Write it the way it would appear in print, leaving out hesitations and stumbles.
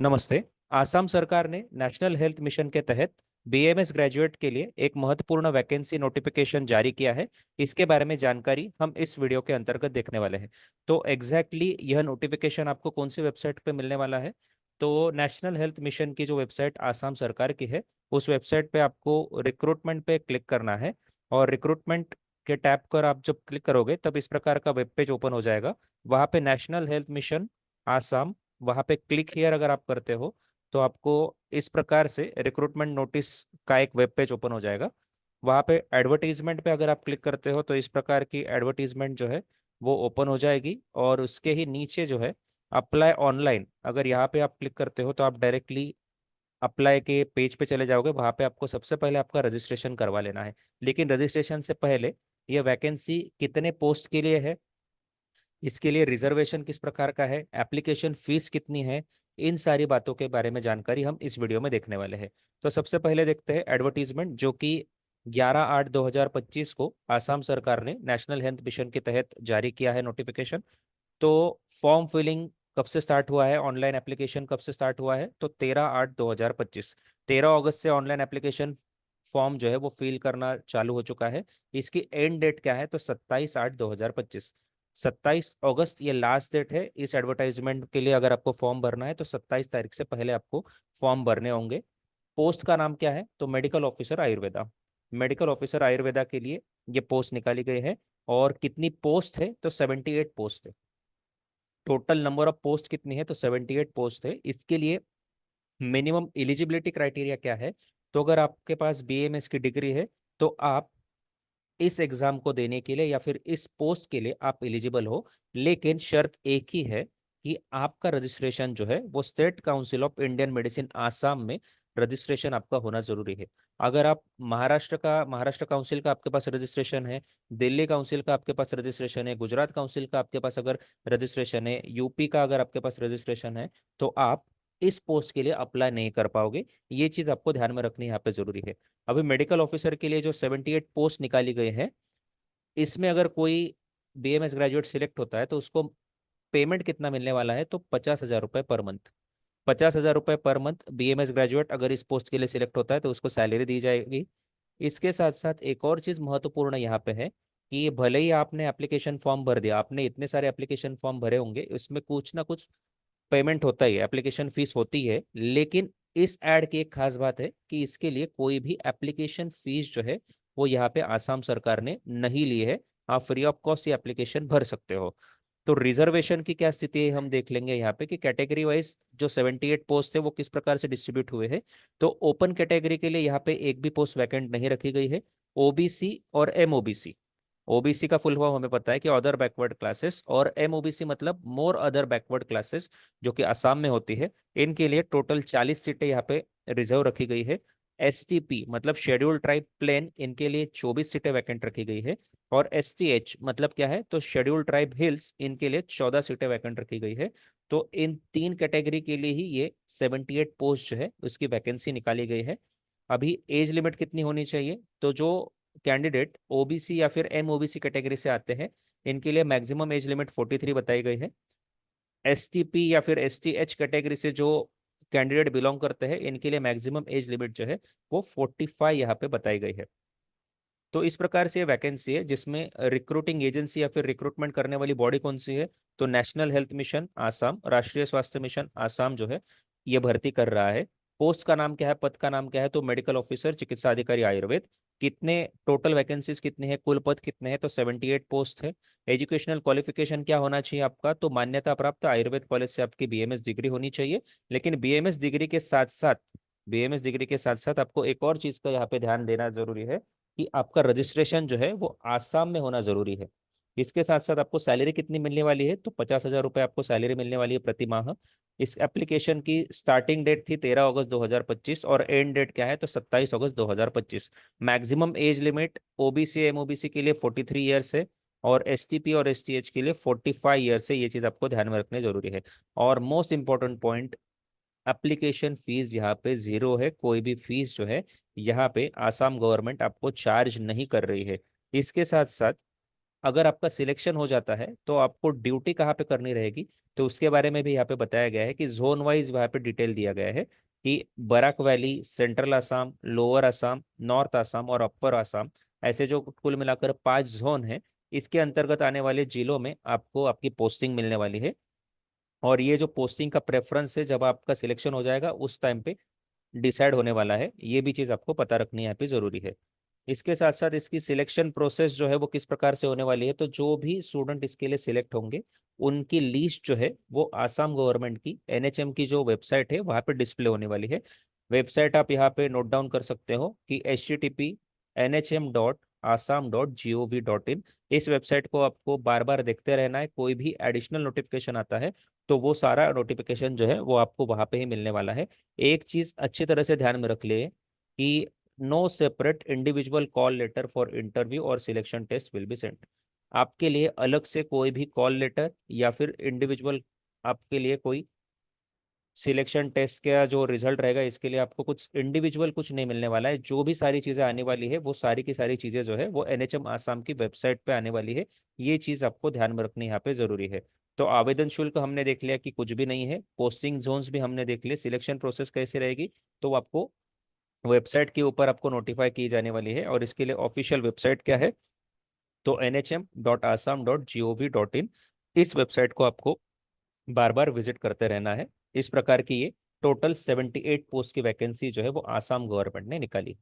नमस्ते। आसाम सरकार ने नेशनल हेल्थ मिशन के तहत बीएमएस ग्रेजुएट के लिए एक महत्वपूर्ण वैकेंसी नोटिफिकेशन जारी किया है। इसके बारे में जानकारी हम इस वीडियो के अंतर्गत देखने वाले हैं। तो यह नोटिफिकेशन आपको कौन सी वेबसाइट पे मिलने वाला है? तो नेशनल हेल्थ मिशन की जो वेबसाइट आसाम सरकार की है, उस वेबसाइट पे आपको रिक्रूटमेंट पे क्लिक करना है। और रिक्रूटमेंट के टैब पर आप जब क्लिक करोगे तब इस प्रकार का वेब पेज ओपन हो जाएगा। वहाँ पे नेशनल हेल्थ मिशन आसाम, वहां पे क्लिक हियर अगर आप करते हो तो आपको इस प्रकार से रिक्रूटमेंट नोटिस का एक वेब पेज ओपन हो जाएगा। वहां पे एडवर्टीजमेंट पे अगर आप क्लिक करते हो तो इस प्रकार की एडवर्टीजमेंट जो है वो ओपन हो जाएगी। और उसके ही नीचे जो है अप्लाई ऑनलाइन, अगर यहाँ पे आप क्लिक करते हो तो आप डायरेक्टली अप्लाई के पेज पे चले जाओगे। वहां पे आपको सबसे पहले आपका रजिस्ट्रेशन करवा लेना है। लेकिन रजिस्ट्रेशन से पहले ये वैकेंसी कितने पोस्ट के लिए है, इसके लिए रिजर्वेशन किस प्रकार का है, एप्लीकेशन फीस कितनी है, इन सारी बातों के बारे में जानकारी हम इस वीडियो में देखने वाले हैं। तो सबसे पहले देखते हैं एडवर्टीजमेंट, जो कि 11/8/2025 को आसाम सरकार ने नेशनल हेल्थ मिशन के तहत जारी किया है नोटिफिकेशन। तो फॉर्म फिलिंग कब से स्टार्ट हुआ है, ऑनलाइन एप्लीकेशन कब से स्टार्ट हुआ है? तो 13/8/2025, 13 अगस्त से ऑनलाइन एप्लीकेशन फॉर्म जो है वो फिल करना चालू हो चुका है। इसकी एंड डेट क्या है? तो 27/8/2025, 27 अगस्त ये लास्ट डेट है इस एडवर्टाइजमेंट के लिए। अगर आपको फॉर्म भरना है तो 27 तारीख से पहले आपको फॉर्म भरने होंगे। पोस्ट का नाम क्या है? तो medical officer Ayurveda. Medical officer Ayurveda के लिए ये पोस्ट निकाली गई है। और कितनी पोस्ट है? तो 78 पोस्ट है। टोटल नंबर ऑफ पोस्ट कितनी है? तो 78 पोस्ट है। इसके लिए मिनिमम एलिजिबिलिटी क्राइटेरिया क्या है? तो अगर आपके पास बीएमएस की डिग्री है तो आप इस एग्जाम को देने के लिए या फिर इस पोस्ट के लिए आप एलिजिबल हो। लेकिन शर्त एक ही है कि आपका रजिस्ट्रेशन जो है वो state council of Indian medicine Assam में रजिस्ट्रेशन आपका होना जरूरी है। अगर आप महाराष्ट्र काउंसिल का आपके पास रजिस्ट्रेशन है, दिल्ली काउंसिल का आपके पास रजिस्ट्रेशन है, गुजरात काउंसिल का आपके पास अगर रजिस्ट्रेशन है, यूपी का अगर आपके पास रजिस्ट्रेशन है, तो आप इस पोस्ट के लिए अप्लाई नहीं कर पाओगे। ये चीज आपको ध्यान में रखनी यहाँ पे जरूरी है। अभी मेडिकल ऑफिसर के लिए जो 78 पोस्ट निकाली गई है, इसमें अगर कोई बीएमएस ग्रेजुएट सिलेक्ट होता है तो उसको पेमेंट कितना मिलने वाला है? तो 50,000 रुपये पर मंथ। 50,000 रुपये पर मंथ बीएमएस ग्रेजुएट अगर इस पोस्ट के लिए सिलेक्ट होता है तो उसको सैलरी दी जाएगी। इसके साथ साथ एक और चीज महत्वपूर्ण यहाँ पे है कि भले ही आपने एप्लीकेशन फॉर्म भर दिया, आपने इतने सारे एप्लीकेशन फॉर्म भरे होंगे, उसमें कुछ ना कुछ पेमेंट होता ही है, एप्लीकेशन फीस होती है। लेकिन इस ऐड की एक खास बात है कि इसके लिए कोई भी एप्लीकेशन फीस जो है वो यहाँ पे आसाम सरकार ने नहीं ली है। आप फ्री ऑफ कॉस्ट ये एप्लीकेशन भर सकते हो। तो रिजर्वेशन की क्या स्थिति है हम देख लेंगे यहाँ पे कि कैटेगरी वाइज जो 78 पोस्ट है वो किस प्रकार से डिस्ट्रीब्यूट हुए हैं। तो ओपन कैटेगरी के लिए यहाँ पे एक भी पोस्ट वैकेंट नहीं रखी गई है। ओबीसी और एमओबीसी, ओबीसी का फुल फॉर्म हमें पता है कि अदर बैकवर्ड क्लासेस, और एमओबीसी मतलब मोर अदर बैकवर्ड क्लासेस, जो कि असम में होती है। इनके लिए टोटल 40 सीटें यहाँ पे रिजर्व रखी गई है। एसटीपी मतलब शेड्यूल ट्राइब प्लेन, इनके लिए 24 सीटें वैकेंट रखी गई है। और एसटीएच मतलब क्या है? तो शेड्यूल ट्राइब हिल्स, इनके लिए 14 सीटें वैकेंट रखी गई है। तो इन तीन कैटेगरी के लिए ही ये 78 पोस्ट जो है उसकी वैकेंसी निकाली गई है। अभी एज लिमिट कितनी होनी चाहिए? तो जो कैंडिडेट ओबीसी या फिर एमओबीसी कैटेगरी से आते हैं, इनके लिए मैक्सिमम एज लिमिट 43 बताई गई है। एसटीपी या फिर एसटीएच कैटेगरी से जो कैंडिडेट बिलोंग करते हैं, इनके लिए मैक्सिमम एज लिमिट जो है वो 45 यहाँ पे बताई गई है। तो इस प्रकार से ये वैकेंसी है जिसमें रिक्रूटिंग एजेंसी या फिर रिक्रूटमेंट करने वाली बॉडी कौन सी है? तो नेशनल हेल्थ मिशन आसाम, राष्ट्रीय स्वास्थ्य मिशन आसाम जो है ये भर्ती कर रहा है। पोस्ट का नाम क्या है, पद का नाम क्या है? तो मेडिकल ऑफिसर चिकित्सा अधिकारी आयुर्वेद। कितने टोटल वैकेंसीज कितने हैं, कुल पद कितने हैं? तो 78 पोस्ट है। एजुकेशनल क्वालिफिकेशन क्या होना चाहिए आपका? तो मान्यता प्राप्त आयुर्वेद कॉलेज से आपकी बीएमएस डिग्री होनी चाहिए। लेकिन बीएमएस डिग्री के साथ साथ आपको एक और चीज का यहाँ पे ध्यान देना जरूरी है कि आपका रजिस्ट्रेशन जो है वो आसाम में होना जरूरी है। इसके साथ साथ आपको सैलरी कितनी मिलने वाली है? तो 50,000 रुपये आपको सैलरी मिलने वाली है प्रति माह। इस एप्लीकेशन की स्टार्टिंग डेट थी 13 अगस्त 2025 और एंड डेट क्या है? तो 27 अगस्त 2025। Maximum age limit OBC MOBC के लिए 43 ईयर्स है, और एसटीपी और एसटीएच के लिए 45 ईयर्स है। ये चीज आपको ध्यान में रखने जरूरी है। और most important point, application fees यहाँ पे जीरो है। कोई भी फीस जो है यहाँ पे आसाम गवर्नमेंट आपको चार्ज नहीं कर रही है। इसके साथ साथ अगर आपका सिलेक्शन हो जाता है तो आपको ड्यूटी कहाँ पे करनी रहेगी, तो उसके बारे में भी यहाँ पे बताया गया है कि जोन वाइज वहाँ पे डिटेल दिया गया है कि Barak valley, central Assam, lower Assam, north Assam और अपर असम, ऐसे जो कुल मिलाकर 5 जोन है, इसके अंतर्गत आने वाले जिलों में आपको आपकी पोस्टिंग मिलने वाली है। और ये जो पोस्टिंग का प्रेफरेंस है जब आपका सिलेक्शन हो जाएगा उस टाइम पे डिसाइड होने वाला है, ये भी चीज़ आपको पता रखनी यहाँ पे जरूरी है। इसके साथ साथ इसकी सिलेक्शन प्रोसेस जो है वो किस प्रकार से होने वाली है, तो जो भी स्टूडेंट इसके लिए सिलेक्ट होंगे उनकी लिस्ट जो है वो आसाम गवर्नमेंट की एनएचएम की जो वेबसाइट है वहाँ पे डिस्प्ले होने वाली है। वेबसाइट आप यहाँ पे नोट डाउन कर सकते हो कि http://nhm.assam.gov.in। इस वेबसाइट को आपको बार बार देखते रहना है, कोई भी एडिशनल नोटिफिकेशन आता है तो वो सारा नोटिफिकेशन जो है वो आपको वहाँ पे ही मिलने वाला है। एक चीज अच्छी तरह से ध्यान में रख ले कि no separate individual call letter for interview और selection test will be sent. आपके लिए अलग से कोई भी कॉल लेटर या फिर इंडिविजुअल आपके लिए कोई सिलेक्शन टेस्ट का जो रिजल्ट रहेगा इसके लिए आपको कुछ इंडिविजुअल कुछ नहीं मिलने वाला है। जो भी सारी चीज़ें आने वाली है वो सारी की सारी चीज़ें जो है वो एनएचएम आसाम की वेबसाइट पे आने वाली है। ये चीज़ आपको ध्यान में रखनी यहाँ पे ज़रूरी है। तो आवेदन शुल्क हमने देख लिया कि कुछ भी नहीं है, पोस्टिंग जोन्स भी हमने देख लिए, सिलेक्शन प्रोसेस कैसे रहेगी तो आपको वेबसाइट के ऊपर आपको नोटिफाई की जाने वाली है। और इसके लिए ऑफिशियल वेबसाइट क्या है, तो nhm.assam.gov.in। इस वेबसाइट को आपको बार बार विजिट करते रहना है। इस प्रकार की ये टोटल 78 पोस्ट की वैकेंसी जो है वो आसाम गवर्नमेंट ने निकाली।